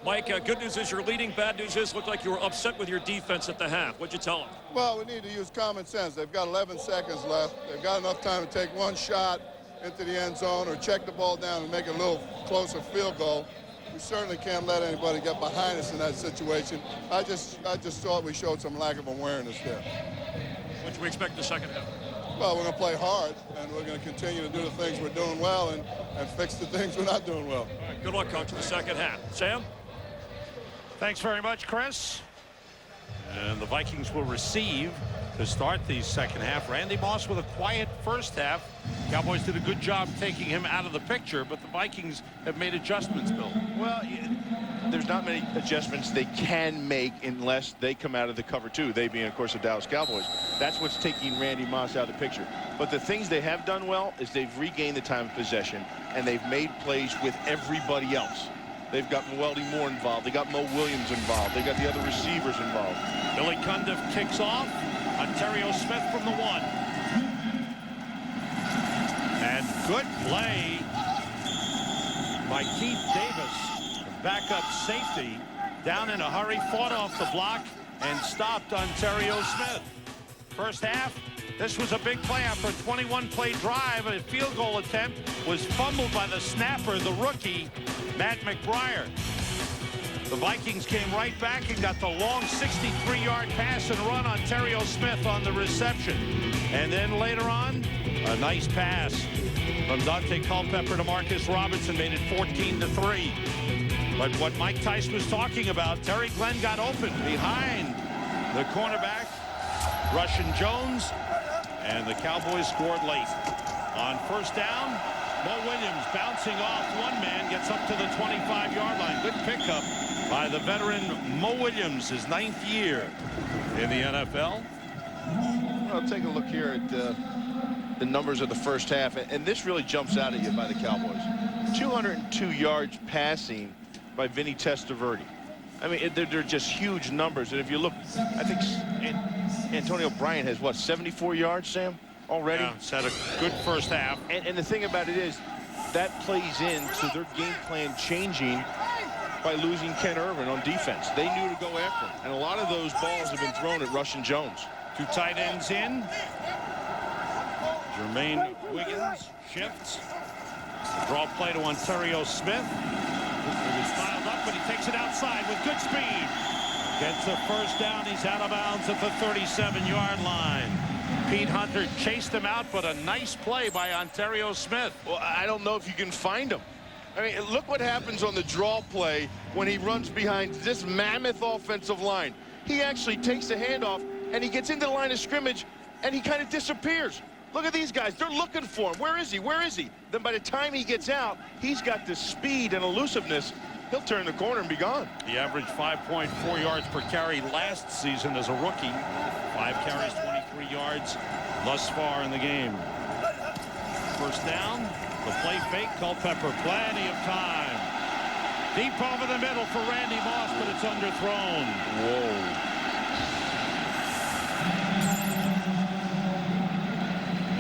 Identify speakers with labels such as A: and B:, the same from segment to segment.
A: Mike, good news is you're leading. Bad news is looked like you were upset with your defense at the half. What'd you tell them?
B: Well, we need to use common sense. They've got 11 seconds left. They've got enough time to take one shot into the end zone or check the ball down and make a little closer field goal. We certainly can't let anybody get behind us in that situation. I just thought we showed some lack of awareness there.
A: What do we expect in the second half?
B: Well, we're going to play hard, and we're going to continue to do the things we're doing well and fix the things we're not doing well.
A: All right, good luck, Coach, in the second half. Sam?
C: Thanks very much, Chris. And the Vikings will receive to start the second half. Randy Moss with a quiet first half. Cowboys did a good job taking him out of the picture, but the Vikings have made adjustments, Bill.
D: Well, there's not many adjustments they can make unless they come out of the cover two, they being, of course, the Dallas Cowboys. That's what's taking Randy Moss out of the picture. But the things they have done well is they've regained the time of possession, and they've made plays with everybody else. They've got Weldy Moore involved. They got Mo Williams involved. They got the other receivers involved.
C: Billy Cundiff kicks off. Ontario Smith from the 1. And good play by Keith Davis, backup safety, down in a hurry, fought off the block and stopped Ontario Smith. First half, this was a big play after a 21-play drive. A field goal attempt was fumbled by the snapper, the rookie, Matt McBriar. The Vikings came right back and got the long 63-yard pass and run. Ontario Smith on the reception. And then later on, a nice pass from Dante Culpepper to Marcus Robinson made it 14-3. But what Mike Tice was talking about, Terry Glenn got open behind the cornerback, Russian Jones, and the Cowboys scored late. On first down, Mo Williams bouncing off one man, gets up to the 25-yard line. Good pickup by the veteran Mo Williams, his 9th year in the NFL.
D: Well, take a look here at the numbers of the first half, and this really jumps out at you by the Cowboys. 202 yards passing by Vinny Testaverde. I mean, they're just huge numbers. And if you look, I think Antonio Bryant has, what, 74 yards, Sam, already?
C: Yeah, it's had a good first half.
D: And the thing about it is, that plays into their game plan changing by losing Ken Irvin on defense. They knew to go after him. And a lot of those balls have been thrown at Russian Jones.
C: 2 tight ends in. Jermaine Wiggins shifts. The draw play to Ontario Smith. He was filed up, but he takes it outside with good speed. Gets the first down. He's out of bounds at the 37-yard line. Pete Hunter chased him out, but a nice play by Ontario Smith.
D: Well, I don't know if you can find him. I mean, look what happens on the draw play when he runs behind this mammoth offensive line. He actually takes the handoff, and he gets into the line of scrimmage, and he kind of disappears. Look at these guys. They're looking for him. Where is he? Where is he? Then by the time he gets out, he's got the speed and elusiveness. He'll turn the corner and be gone.
C: He averaged 5.4 yards per carry last season as a rookie. 5 carries, 23 yards thus far in the game. First down, the play fake, Culpepper, plenty of time. Deep over the middle for Randy Moss, but it's underthrown.
D: Whoa.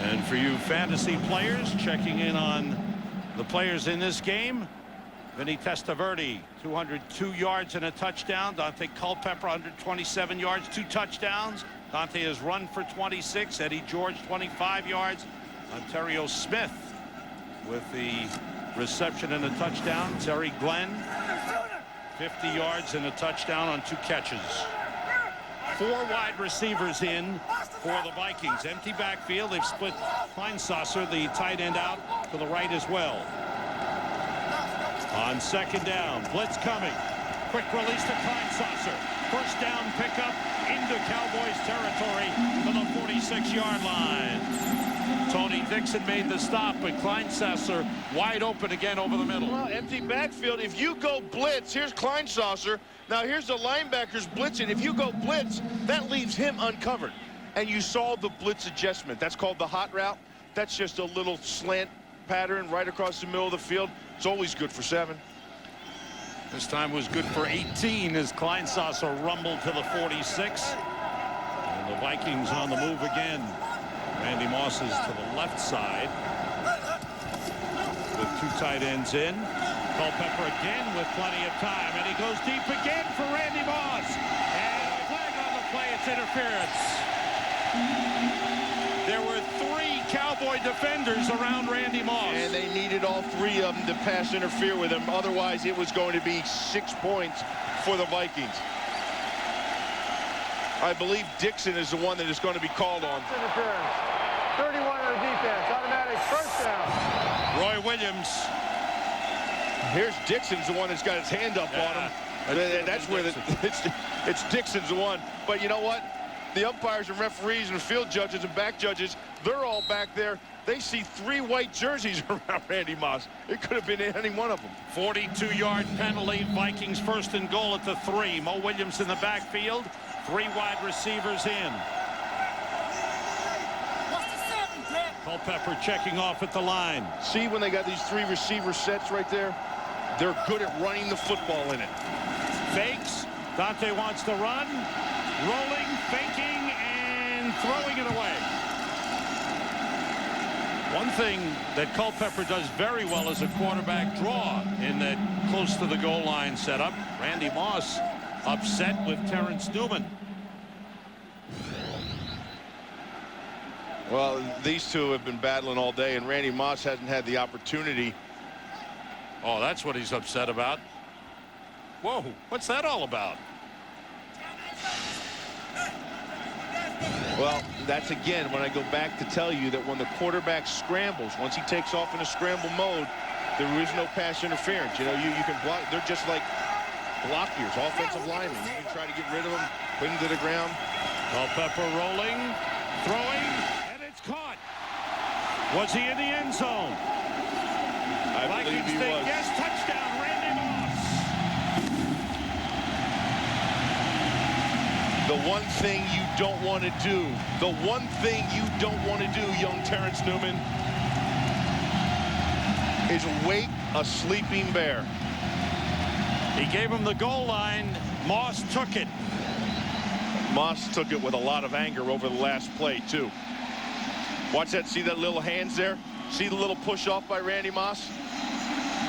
C: And for you fantasy players checking in on the players in this game, Vinny Testaverde, 202 yards and a touchdown. Dante Culpepper, 127 yards, 2 touchdowns. Dante has run for 26. Eddie George, 25 yards. Ontario Smith with the reception and a touchdown. Terry Glenn, 50 yards and a touchdown on 2 catches. 4 wide receivers in for the Vikings. Empty backfield. They've split Kleinsasser, the tight end, out to the right as well. On second down, blitz coming. Quick release to Kleinsasser. First down pickup into Cowboys territory to the 46-yard line. Tony Dixon made the stop, but Kleinsasser wide open again over the middle.
D: Well, empty backfield. If you go blitz, here's Kleinsasser. Now here's the linebackers blitzing. If you go blitz, that leaves him uncovered. And you saw the blitz adjustment. That's called the hot route. That's just a little slant pattern right across the middle of the field. It's always good for 7.
C: This time was good for 18 as Kleinsasser rumbled to the 46. And the Vikings on the move again. Randy Moss is to the left side with 2 tight ends in. Culpepper again with plenty of time, and he goes deep again for Randy Moss. And a flag on the play. It's interference. There were 3 Cowboy defenders around Randy Moss.
D: And they needed all 3 of them to pass interfere with him. Otherwise, it was going to be 6 points for the Vikings. I believe Dixon is the one that is going to be called on.
E: Interference. 31 on the defense. Automatic first down.
C: Roy Williams.
D: Here's Dixon's the one that's got his hand up on him. That's where it's Dixon's the one. But you know what? The umpires and referees and field judges and back judges, they're all back there. They see 3 white jerseys around Randy Moss. It could have been any one of them.
C: 42-yard penalty. Vikings first and goal at the 3. Mo Williams in the backfield. 3 wide receivers in. Culpepper checking off at the line.
D: See when they got these 3 receiver sets right there? They're good at running the football in it.
C: Fakes. Dante wants to run. Rolling, faking, and throwing it away. One thing that Culpepper does very well is a quarterback draw in that close to the goal line setup. Randy Moss upset with Terrence Newman.
D: Well, these 2 have been battling all day, and Randy Moss hasn't had the opportunity.
C: Oh, that's what he's upset about. Whoa, what's that all about?
D: Well, that's again when I go back to tell you that when the quarterback scrambles, once he takes off in a scramble mode, there is no pass interference. You know, you can block. They're just like blockers, offensive linemen. You can try to get rid of them, put them to the ground.
C: Culpepper rolling, throwing, and it's caught. Was he in the end zone?
D: I believe he was.
C: Yes, touchdown, Randy Moss.
D: The one thing you don't want to do, the one thing you don't want to do, young Terrence Newman, is wake a sleeping bear.
C: He gave him the goal line. Moss took it.
D: Moss took it with a lot of anger over the last play, too. Watch that. See that little hands there? See the little push off by Randy Moss?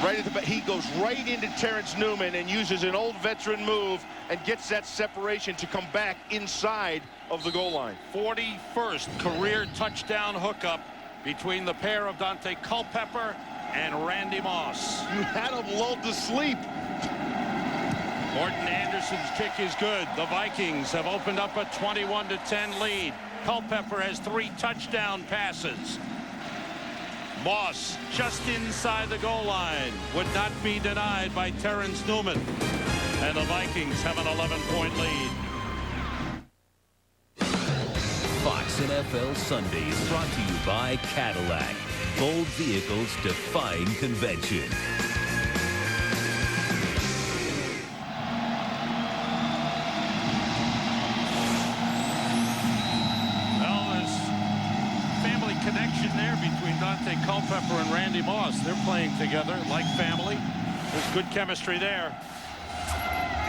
D: Right at the back. He goes right into Terrence Newman and uses an old veteran move and gets that separation to come back inside of the goal line.
C: 41st career touchdown hookup between the pair of Dante Culpepper and Randy Moss.
D: You had him lulled to sleep.
C: Morton Anderson's kick is good. The Vikings have opened up a 21-10 lead. Culpepper has 3 touchdown passes. Moss just inside the goal line. Would not be denied by Terrence Newman. And the Vikings have an 11-point lead.
F: Fox NFL Sundays brought to you by Cadillac. Bold vehicles defying convention.
C: Connection there between Dante Culpepper and Randy Moss. They're playing together like family. There's good chemistry there.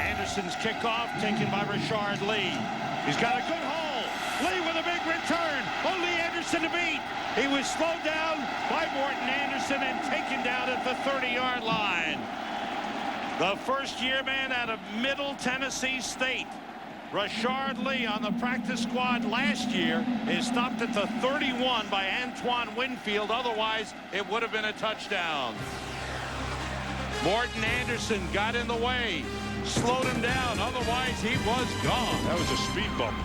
C: Anderson's kickoff taken by Rashard Lee. He's got a good hole. Lee with a big return. Only Anderson to beat. He was slowed down by Morton Anderson and taken down at the 30-yard line. The first-year man out of Middle Tennessee State. Rashard Lee on the practice squad last year is stopped at the 31 by Antoine Winfield. Otherwise, it would have been a touchdown. Morton Anderson got in the way, slowed him down. Otherwise, he was gone.
D: That was a speed bump.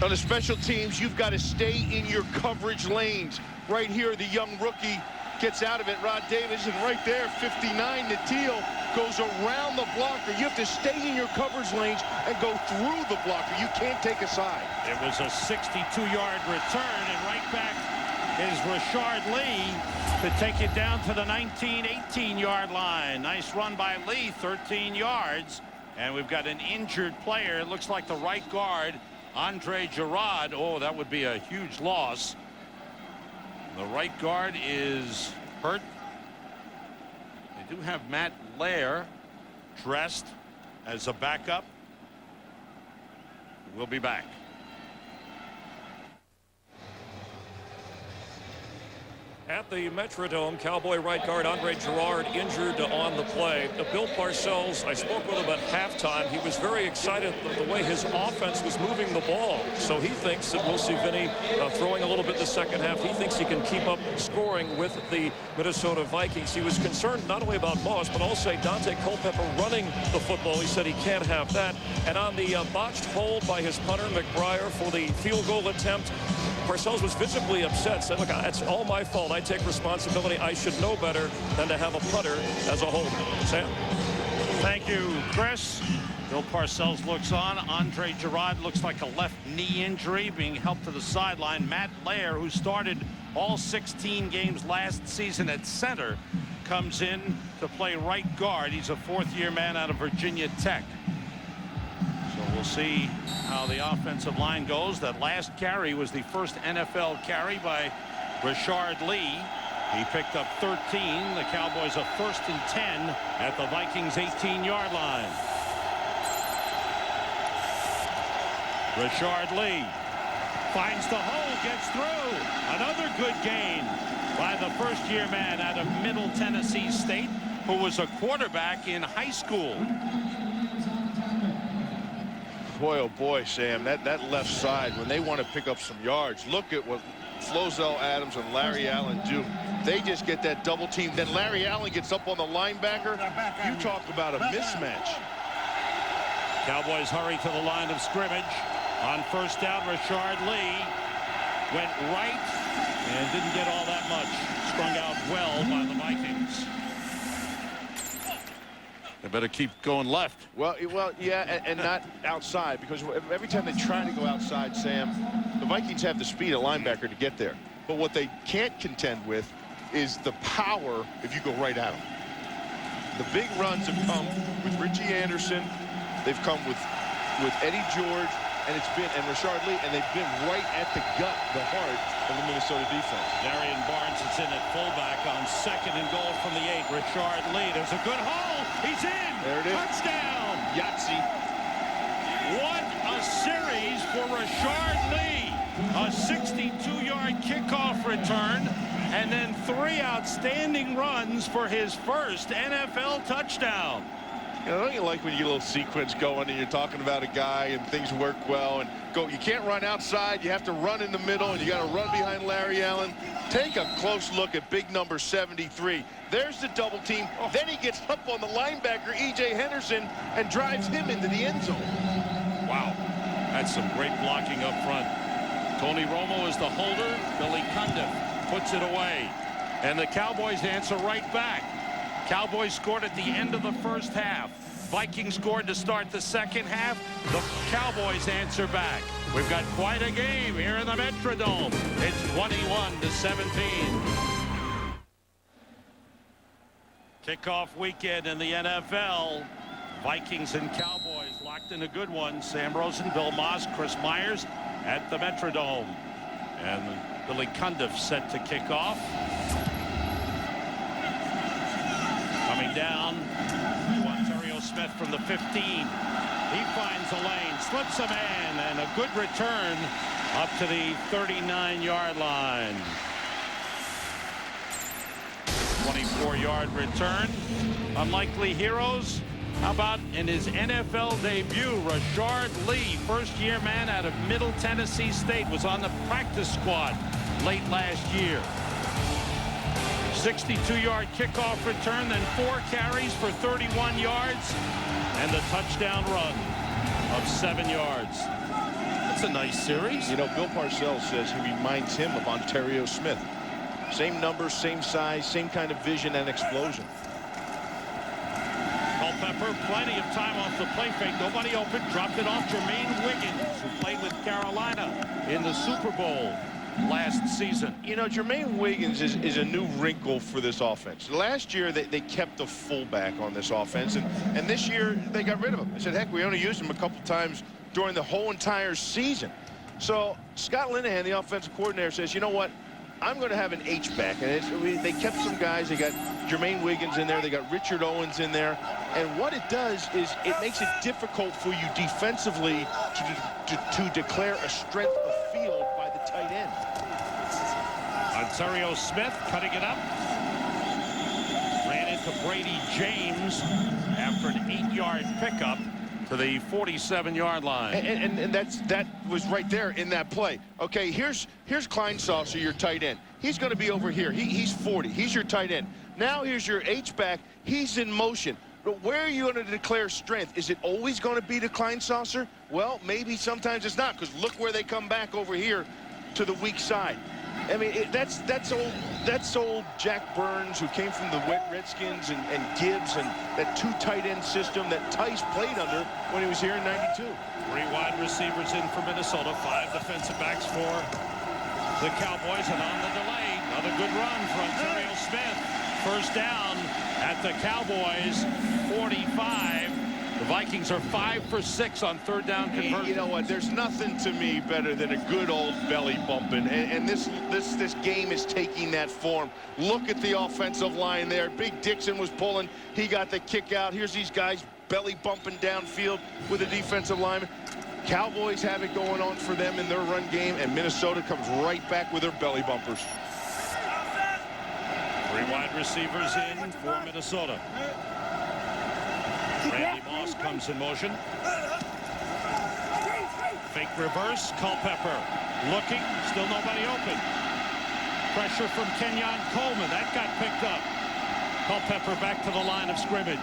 D: On the special teams, you've got to stay in your coverage lanes. Right here, the young rookie gets out of it. Rod Davis, and right there, 59, Natil goes around the blocker. You have to stay in your coverage lanes and go through the blocker. You can't take a side.
C: It was a 62-yard return, and right back is Rashard Lee to take it down to the 18-yard line. Nice run by Lee, 13 yards. And we've got an injured player. It looks like the right guard, Andre Gerard. Oh, that would be a huge loss. The right guard is hurt. They do have Matt Lair dressed as a backup. We'll be back.
A: At the Metrodome, Cowboy right guard Andre Gerard injured on the play. Bill Parcells, I spoke with him at halftime. He was very excited the way his offense was moving the ball. So he thinks that we'll see Vinny throwing a little bit in the second half. He thinks he can keep up scoring with the Minnesota Vikings. He was concerned not only about Moss, but also Dante Culpepper running the football. He said he can't have that. And on the botched hold by his punter, McBriar, for the field goal attempt, Parcells was visibly upset, said, look, it's all my fault. I take responsibility. I should know better than to have a punter as a holder. Sam?
C: Thank you, Chris. Bill Parcells looks on. Andre Gerard looks like a left knee injury, being helped to the sideline. Matt Lair, who started all 16 games last season at center, comes in to play right guard. He's a fourth-year man out of Virginia Tech. So we'll see how the offensive line goes. That last carry was the first NFL carry by Richard Lee. He picked up 13. The Cowboys a 1st and 10 at the Vikings 18-yard line. Richard Lee finds the hole, gets through. Another good gain by the first-year man out of Middle Tennessee State, who was a quarterback in high school.
D: Boy, oh boy, Sam, that left side, when they want to pick up some yards, look at what Flozell Adams and Larry Allen do. They just get that double team. Then Larry Allen gets up on the linebacker. You talk about a mismatch.
C: Cowboys hurry to the line of scrimmage. On first down, Richard Lee went right and didn't get all that much. Strung out well by the Vikings. They better keep going left.
D: Well, yeah, and not outside, because every time they try to go outside, Sam, the Vikings have the speed at linebacker to get there. But what they can't contend with is the power if you go right at them. The big runs have come with Richie Anderson. They've come with Eddie George, and Richard Lee, and they've been right at the gut, the heart of the Minnesota defense.
C: Darian Barnes is in at fullback on 2nd and goal from the 8. Richard Lee, there's a good hole. He's in.
D: There it is.
C: Touchdown.
D: Yahtzee.
C: What a series for Richard Lee. A 62-yard kickoff return, and then 3 outstanding runs for his first NFL touchdown.
D: You know, don't you like when you get a little sequence going and you're talking about a guy and things work well and go, you can't run outside, you have to run in the middle, and you got to run behind Larry Allen. Take a close look at big number 73. There's the double team. Then he gets up on the linebacker, E.J. Henderson, and drives him into the end zone.
C: Wow, that's some great blocking up front. Tony Romo is the holder. Billy Cundiff puts it away. And the Cowboys answer right back. Cowboys scored at the end of the first half. Vikings scored to start the second half. The Cowboys answer back. We've got quite a game here in the Metrodome. It's 21-17. Kickoff weekend in the NFL. Vikings and Cowboys locked in a good one. Sam Rosen, Bill Moss, Chris Myers at the Metrodome. And Billy Cundiff set to kick off. Coming down, Ontario Smith from the 15. He finds a lane, slips a man, and a good return up to the 39-yard line. 24-yard return. Unlikely heroes. How about in his NFL debut, Richard Lee, first-year man out of Middle Tennessee State, was on the practice squad late last year. 62-yard kickoff return, then 4 carries for 31 yards, and the touchdown run of 7 yards. That's a nice series.
D: You know, Bill Parcells says he reminds him of Ontario Smith. Same numbers, same size, same kind of vision and explosion.
C: Culpepper, plenty of time off the play fake. Nobody open. Dropped it off Jermaine Wiggins, who played with Carolina in the Super Bowl last season.
D: You know, Jermaine Wiggins is a new wrinkle for this offense. Last year, they kept the fullback on this offense, and this year, they got rid of him. They said, heck, we only used him a couple times during the whole entire season. So Scott Linehan, the offensive coordinator, says, you know what? I'm going to have an H-back. And they kept some guys. They got Jermaine Wiggins in there. They got Richard Owens in there. And what it does is it makes it difficult for you defensively to declare a strength of field by the tight end.
C: Ontario Smith cutting it up. Ran into Brady James after an 8-yard pickup to the 47-yard line.
D: And that was right there in that play. Okay, here's Kleinsasser, your tight end. He's going to be over here. He's 40. He's your tight end. Now here's your H-back. He's in motion. But where are you going to declare strength? Is it always going to be to Kleinsasser? Well, maybe sometimes it's not, because look where they come back over here to the weak side. I mean, that's old Jack Burns, who came from the Redskins, and Gibbs, and that 2 tight end system that Tice played under when he was here in '92.
C: 3 wide receivers in for Minnesota, 5 defensive backs for the Cowboys, and on the delay, another good run for Ontario Smith. First down at the Cowboys 45. The Vikings are 5 for 6 on 3rd down conversion.
D: You know what? There's nothing to me better than a good old belly bumping, and this game is taking that form. Look at the offensive line there. Big Dixon was pulling. He got the kick out. Here's these guys belly bumping downfield with a defensive lineman. Cowboys have it going on for them in their run game, and Minnesota comes right back with their belly bumpers.
C: 3 wide receivers in for Minnesota. Randy Moss comes in motion. Fake reverse. Culpepper looking. Still nobody open. Pressure from Kenyon Coleman. That got picked up. Culpepper back to the line of scrimmage.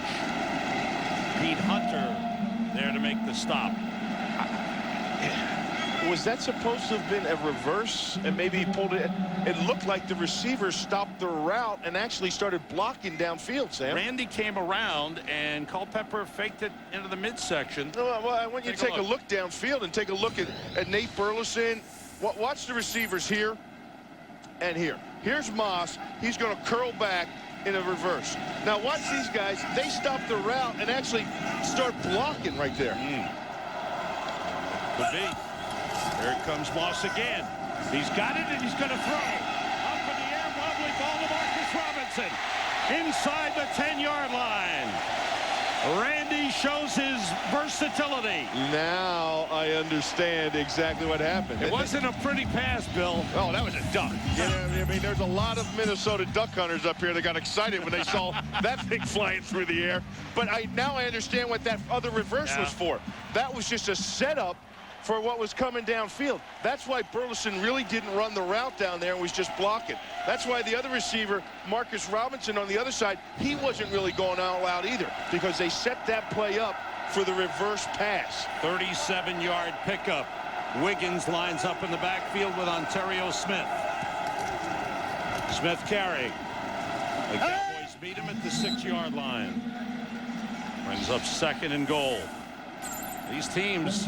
C: Pete Hunter there to make the stop.
D: Was that supposed to have been a reverse, and maybe he pulled it? It looked like the receiver stopped the route and actually started blocking downfield, Sam.
C: Randy came around, and Culpepper faked it into the midsection.
D: Well, I want you to take a look downfield and take a look at Nate Burleson. Watch the receivers here and here. Here's Moss. He's going to curl back in a reverse. Now watch these guys. They stop the route and actually start blocking right there.
C: Could be. Here comes Moss again. He's got it, and he's going to throw. Up in the air, wobbly ball to Marcus Robinson. Inside the 10-yard line. Randy shows his versatility.
D: Now I understand exactly what happened.
C: It wasn't a pretty pass, Bill.
D: Oh, that was a duck. Yeah, I mean, there's a lot of Minnesota duck hunters up here that got excited when they saw that thing flying through the air. But now I understand what that other reverse was for. That was just a setup for what was coming downfield. That's why Burleson really didn't run the route down there and was just blocking. That's why the other receiver, Marcus Robinson, on the other side, he wasn't really going all out either, because they set that play up for the reverse pass.
C: 37-yard pickup. Wiggins lines up in the backfield with Ontario Smith. Smith carrying. The Cowboys beat him at the 6-yard line. Brings up 2nd and goal. These teams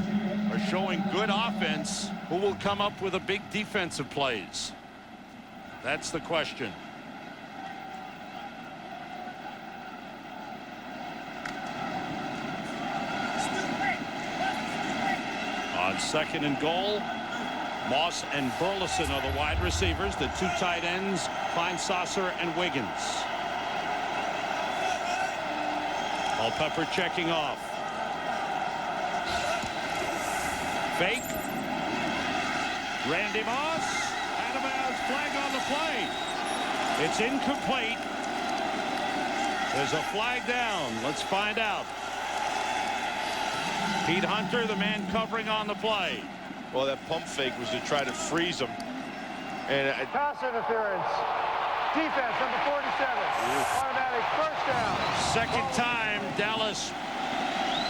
C: are showing good offense. Who will come up with a big defensive plays? That's the question. On 2nd and goal, Moss and Burleson are the wide receivers. The 2 tight ends, Kleinsasser and Wiggins. Culpepper checking off. Fake. Randy Moss. Out of bounds. Flag on the play. It's incomplete. There's a flag down. Let's find out. Pete Hunter, the man covering on the play.
D: Well, that pump fake was to try to freeze him. And
E: Pass interference. Defense, number 47. Automatic first down.
C: Second time, Dallas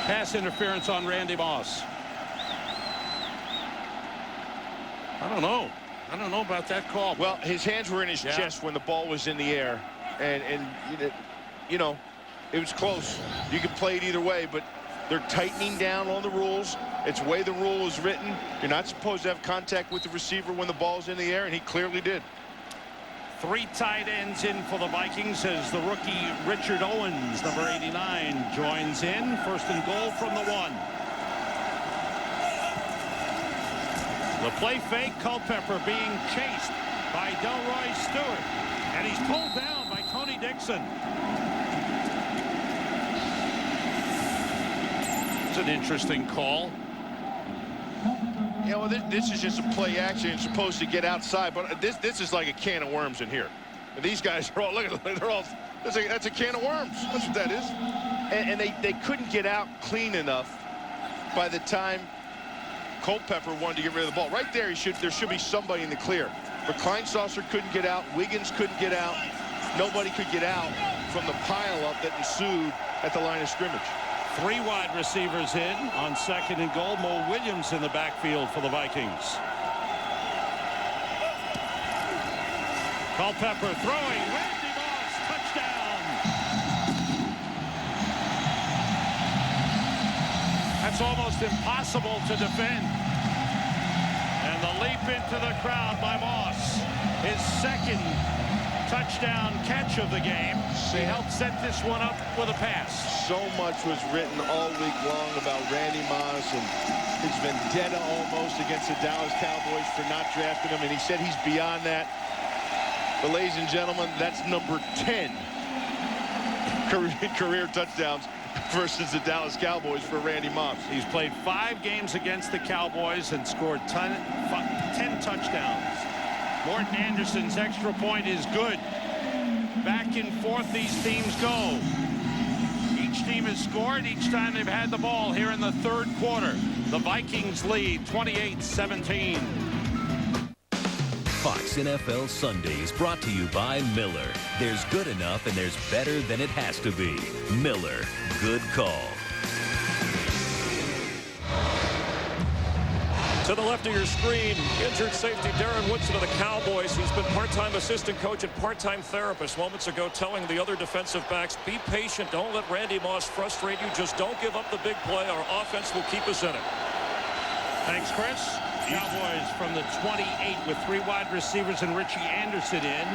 C: pass interference on Randy Moss. I don't know. I don't know about that call.
D: Well, his hands were in his chest when the ball was in the air. And you know, it was close. You could play it either way, but they're tightening down on the rules. It's the way the rule is written. You're not supposed to have contact with the receiver when the ball's in the air, and he clearly did.
C: 3 tight ends in for the Vikings as the rookie Richard Owens, number 89, joins in. 1st and goal from the 1. The play fake, Culpepper being chased by Delroy Stewart. And he's pulled down by Tony Dixon. It's an interesting call.
D: Yeah, well, this is just a play action. It's supposed to get outside, but this is like a can of worms in here. And these guys are all, look at them, they're all, that's a can of worms. That's what that is. And they couldn't get out clean enough by the time Culpepper wanted to get rid of the ball. Right there, there should be somebody in the clear. But Kleinsasser couldn't get out. Wiggins couldn't get out. Nobody could get out from the pileup that ensued at the line of scrimmage.
C: 3 wide receivers in on 2nd and goal. Mo Williams in the backfield for the Vikings. Culpepper throwing. Randy Moss, touchdown. That's almost impossible to defend. And the leap into the crowd by Moss. His 2nd touchdown catch of the game. He helped set this one up with a pass.
D: So much was written all week long about Randy Moss and his vendetta almost against the Dallas Cowboys for not drafting him, and he said he's beyond that. But ladies and gentlemen, that's number 10 career touchdowns versus the Dallas Cowboys for Randy Moss.
C: He's played 5 games against the Cowboys and scored 10 touchdowns. Morton Anderson's extra point is good. Back and forth these teams go. Each team has scored each time they've had the ball here in the 3rd quarter. The Vikings lead 28-17.
F: Fox NFL Sundays brought to you by Miller. There's good enough and there's better than it has to be. Miller, good call.
A: To the left of your screen, injured safety Darren Woodson of the Cowboys. He's been part-time assistant coach and part-time therapist moments ago, telling the other defensive backs, be patient. Don't let Randy Moss frustrate you. Just don't give up the big play. Our offense will keep us in it.
C: Thanks, Chris. Cowboys from the 28 with 3 wide receivers and Richie Anderson in.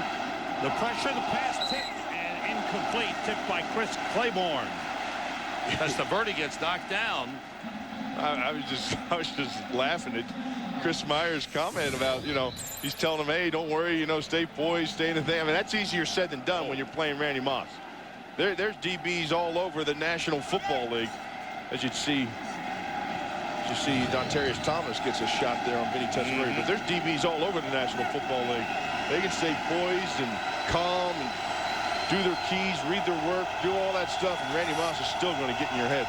C: The pressure, the pass tipped and incomplete. Tipped by Chris Claiborne. As the Testaverde gets knocked down.
D: I was just laughing at Chris Myers' comment about, you know, he's telling him, hey, don't worry, you know, stay poised, stay in the thing. I mean, that's easier said than done when you're playing Randy Moss. There's DBs all over the National Football League, as you'd see. You see Dontarius Thomas gets a shot there on Vinny Testaverde, but there's DBs all over the National Football League. They can stay poised and calm and do their keys, read their work, do all that stuff, and Randy Moss is still going to get in your head.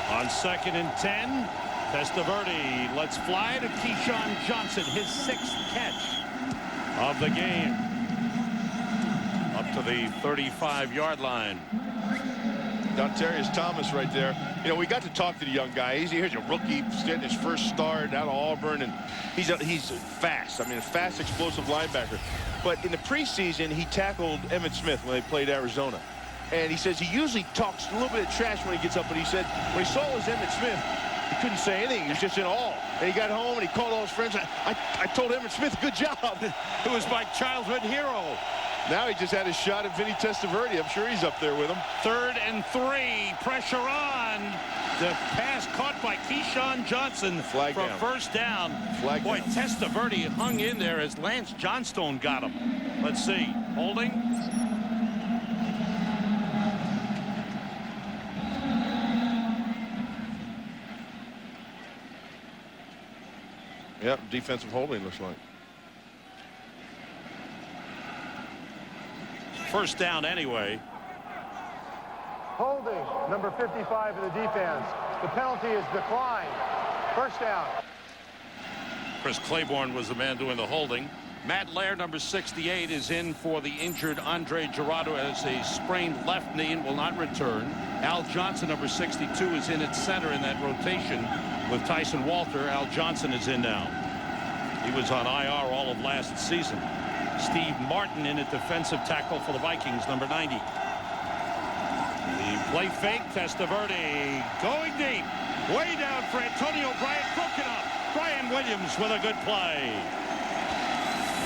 C: On 2nd and 10, Testaverde lets fly to Keyshawn Johnson, his 6th catch of the game. Up to the 35-yard line.
D: Dontarius Thomas right there. You know, we got to talk to the young guy. He's a rookie, getting his first start out of Auburn, and he's fast. I mean, a fast, explosive linebacker. But in the preseason, he tackled Emmitt Smith when they played Arizona. And he says he usually talks a little bit of trash when he gets up, but he said when he saw it was Emmitt Smith, he couldn't say anything. He was just in awe. And he got home and he called all his friends. I told Emmitt Smith, good job.
C: It was my childhood hero.
D: Now he just had a shot at Vinny Testaverde. I'm sure he's up there with him.
C: 3rd and 3. Pressure on. The pass caught by Keyshawn Johnson
D: Flag
C: for
D: down.
C: first down.
D: Flag
C: Boy,
D: down.
C: Testaverde hung in there as Lance Johnstone got him. Let's see. Holding.
D: Yep, defensive holding looks like.
C: First down anyway.
E: Holding, number 55 in the defense. The penalty is declined. First down.
C: Chris Claiborne was the man doing the holding. Matt Lair, number 68, is in for the injured Andre Gerardo as a sprained left knee and will not return. Al Johnson, number 62, is in at center in that rotation with Tyson Walter. Al Johnson is in now. He was on IR all of last season. Steve Martin in at defensive tackle for the Vikings, number 90. The play fake, Testaverde going deep. Way down for Antonio Bryant, broken up. Brian Williams with a good play.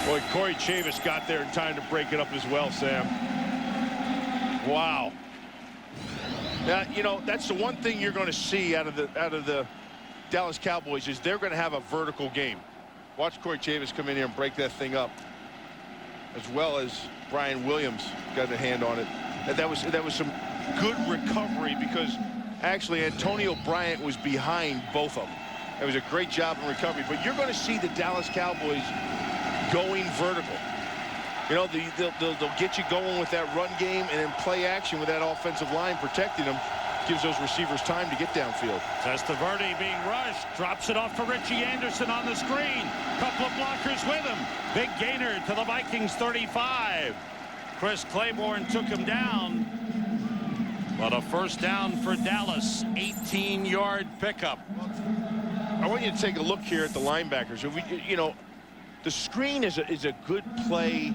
D: Boy, Corey Chavis got there in time to break it up as well, Sam. Wow. Now, you know, that's the one thing you're going to see out of the Dallas Cowboys is they're going to have a vertical game. Watch Corey Chavis come in here and break that thing up, as well as Brian Williams got a hand on it. And that was some good recovery because actually Antonio Bryant was behind both of them. It was a great job in recovery. But you're going to see the Dallas Cowboys going vertical. You know, they'll get you going with that run game, and then play action with that offensive line protecting them. Gives those receivers time to get downfield.
C: Testaverde being rushed, drops it off to Richie Anderson on the screen. Couple of blockers with him. Big gainer to the Vikings 35. Chris Claiborne took him down. But a first down for Dallas. 18-yard pickup.
D: I want you to take a look here at the linebackers. You know, the screen is a good play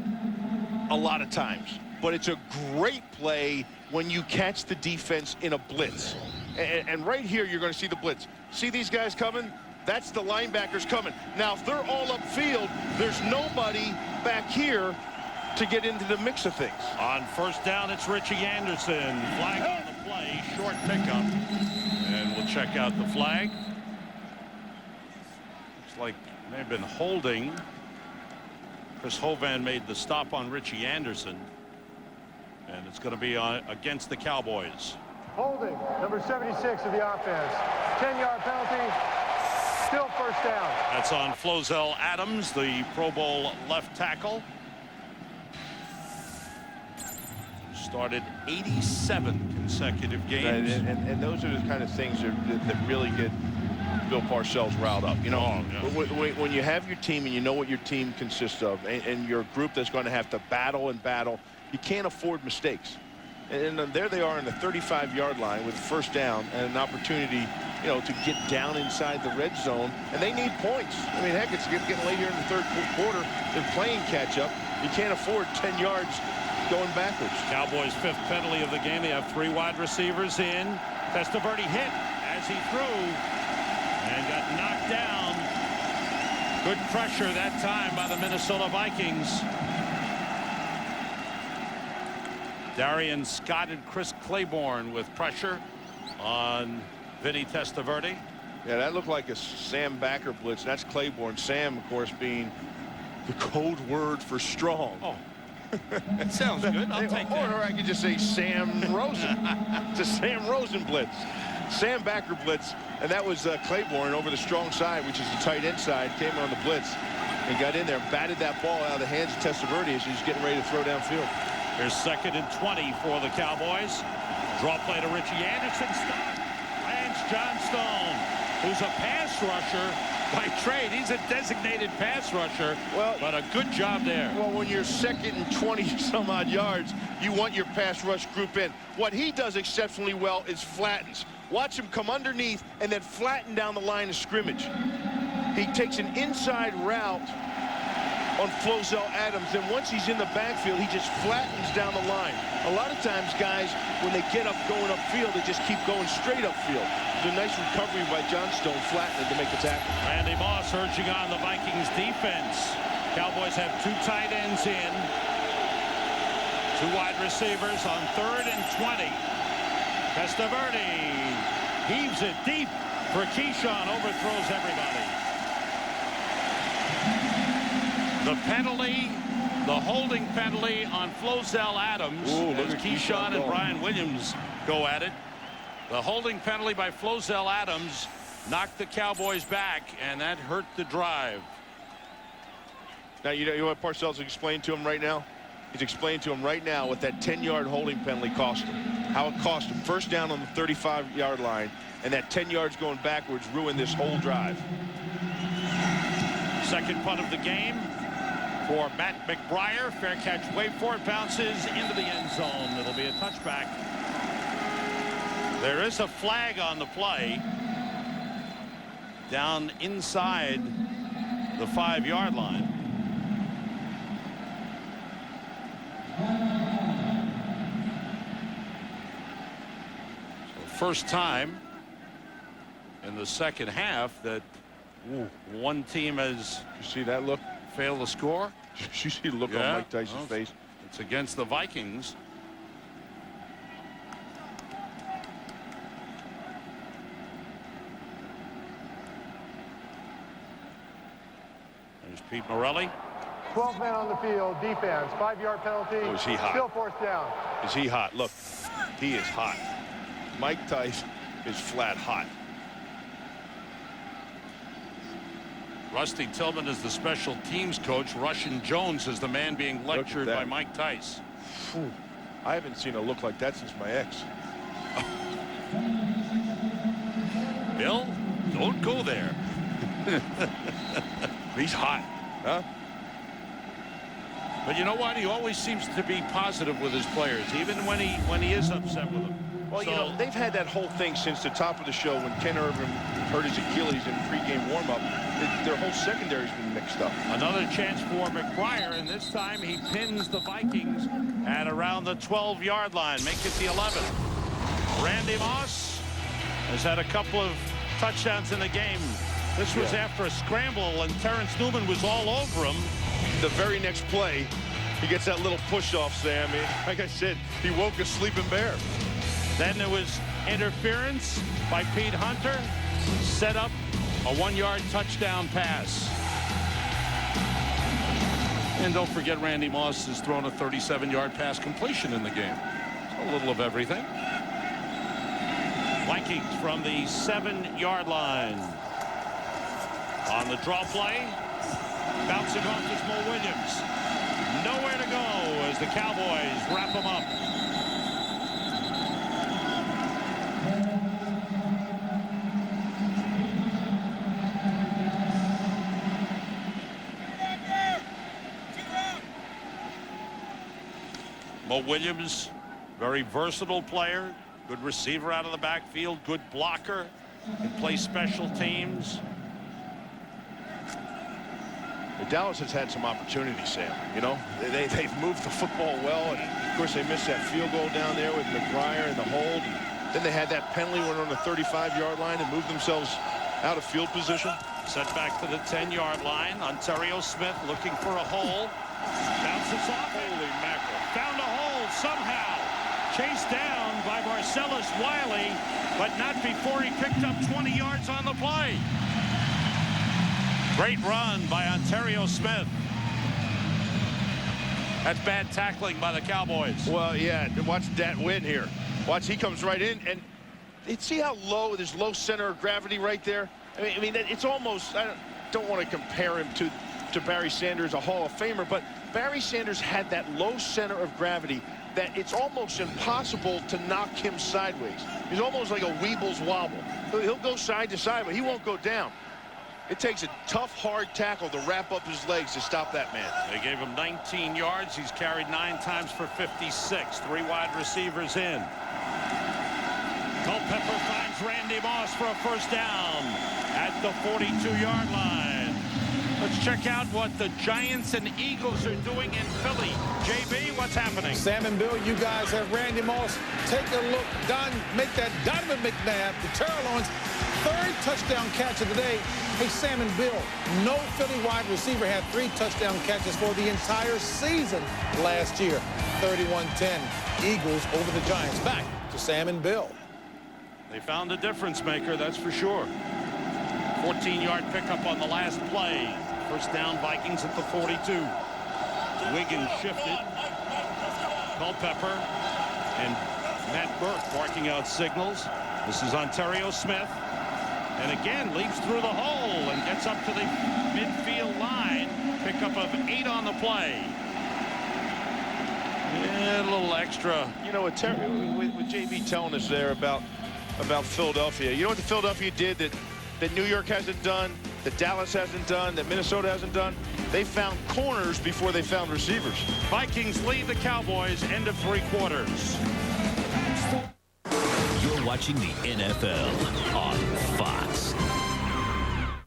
D: a lot of times, but it's a great play when you catch the defense in a blitz. And right here, you're going to see the blitz. See these guys coming? That's the linebackers coming. Now, if they're all upfield, there's nobody back here to get into the mix of things.
C: On first down, it's Richie Anderson. Flag on the play, short pickup. And we'll check out the flag. Looks like may have been holding. Chris Hovan made the stop on Richie Anderson. And it's going to be against the Cowboys.
E: Holding, number 76 of the offense. 10-yard penalty. Still first down.
C: That's on Flozell Adams, the Pro Bowl left tackle. Started 87 consecutive games.
D: And those are the kind of things that really get Bill Parcells riled up. You know, when you have your team and you know what your team consists of, and you're a group that's going to have to battle and battle, you can't afford mistakes. And there they are in the 35-yard line with first down and an opportunity, you know, to get down inside the red zone. And they need points. I mean, heck, it's getting late here in the third quarter. They're playing catch-up. You can't afford 10 yards going backwards.
C: Cowboys' 5th penalty of the game. They have 3 wide receivers in. Testaverde hit as he threw and got knocked down. Good pressure that time by the Minnesota Vikings. Darian Scott and Chris Claiborne with pressure on Vinny Testaverde.
D: Yeah, that looked like a Sam Backer blitz. That's Claiborne. Sam, of course, being the code word for strong.
C: Oh, that sounds good. I'll take that.
D: Or I could just say Sam Rosen. It's a Sam Rosen blitz. Sam Backer blitz, and that was Claiborne over the strong side, which is the tight end side, came on the blitz and got in there and batted that ball out of the hands of Testaverde as he's getting ready to throw downfield.
C: Here's 2nd and 20 for the Cowboys. Draw play to Richie Anderson. Stop. Lance Johnstone, who's a pass rusher by trade. He's a designated pass rusher, but a good job there.
D: Well, when you're 2nd and 20 some odd yards, you want your pass rush group in. What he does exceptionally well is flattens. Watch him come underneath and then flatten down the line of scrimmage. He takes an inside route on Flozell Adams, and once he's in the backfield, he just flattens down the line. A lot of times, guys, when they get up going upfield, they just keep going straight upfield. It's a nice recovery by Johnstone, flattening to make the tackle.
C: Randy Moss urging on the Vikings defense. Cowboys have 2 tight ends in. 2 wide receivers on 3rd and 20. Testaverde heaves it deep for Keyshawn, overthrows everybody. The penalty, the holding penalty on Flozell Adams. As Keyshawn and Brian Williams go at it. The holding penalty by Flozell Adams knocked the Cowboys back, and that hurt the drive.
D: Now, you know what Parcells explained to him right now? He's explained to him right now what that 10-yard holding penalty cost him. How it cost him. First down on the 35-yard line, and that 10 yards going backwards ruined this whole drive.
C: 2nd punt of the game for Matt McBriar. Fair catch, wait for it, bounces into the end zone. It'll be a touchback. There is a flag on the play down inside the 5-yard line. So first time in the second half that one team has
D: You see that look?
C: failed to score.
D: You see the look on Mike Tyson's face?
C: It's against the Vikings. There's Pete Morelli.
E: 12 men on the field, defense, 5-yard penalty.
D: Oh, is he hot?
E: Still fourth down.
D: Is he hot? Look, he is hot. Mike Tyson is flat hot.
C: Rusty Tillman is the special teams coach. Russian Jones is the man being lectured by Mike Tice.
D: I haven't seen a look like that since my ex.
C: Bill, don't go there.
D: He's hot, huh?
C: But you know what? He always seems to be positive with his players, even when he is upset with them.
D: Well, you know, they've had that whole thing since the top of the show when Ken Irvin hurt his Achilles in pregame warm-up. Their whole secondary's been mixed up.
C: Another chance for McBride, and this time he pins the Vikings at around the 12-yard line. Make it the 11. Randy Moss has had a couple of touchdowns in the game. This was after a scramble, and Terrence Newman was all over him.
D: The very next play, he gets that little push-off, Sam. Like I said, he woke a sleeping bear.
C: Then there was interference by Pete Hunter. Set up a 1-yard touchdown pass. And don't forget, Randy Moss has thrown a 37-yard pass completion in the game. A little of everything. Vikings from the 7-yard line. On the draw play. Bouncing off is Mo Williams. Nowhere to go as the Cowboys wrap him up. Mo Williams, very versatile player, good receiver out of the backfield, good blocker, can play special teams.
D: Dallas has had some opportunities, Sam. You know, they've moved the football well, and of course they missed that field goal down there with McBride and the hold. And then they had that penalty when on the 35-yard line and moved themselves out of field position.
C: Set back to the 10-yard line. Ontario Smith looking for a hole. Bounces off. Holy mackerel. Found a hole somehow. Chased down by Marcellus Wiley, but not before he picked up 20 yards on the play. Great run by Ontario Smith. That's bad tackling by the Cowboys.
D: Well, yeah, watch that win here. Watch, he comes right in, and see how low, there's low center of gravity right there? I mean it's almost, I don't want to compare him to Barry Sanders, a Hall of Famer, but Barry Sanders had that low center of gravity that it's almost impossible to knock him sideways. He's almost like a Weebles wobble. He'll go side to side, but he won't go down. It takes a tough, hard tackle to wrap up his legs to stop that man.
C: They gave him 19 yards. He's carried 9 times for 56. 3 wide receivers in. Culpepper finds Randy Moss for a first down at the 42-yard line. Let's check out what the Giants and Eagles are doing in Philly. JB, what's happening?
G: Sam and Bill, you guys have Randy Moss. Take a look. Make that Donovan McNabb, the Terrell Owens, 3rd touchdown catch of the day. Hey, Sam and Bill, no Philly wide receiver had 3 touchdown catches for the entire season last year. 31-10, Eagles over the Giants. Back to Sam and Bill.
C: They found a difference maker, that's for sure. 14-yard pickup on the last play. First down, Vikings at the 42. Wiggins shifted. Culpepper and Matt Burke barking out signals. This is Ontario Smith. And again, leaps through the hole and gets up to the midfield line. Pickup of 8 on the play. Yeah, a little extra.
D: You know, with JB telling us there about Philadelphia, you know what the Philadelphia did that New York hasn't done, that Dallas hasn't done, that Minnesota hasn't done? They found corners before they found receivers.
C: Vikings lead the Cowboys, end of 3 quarters.
F: You're watching the NFL on Fox.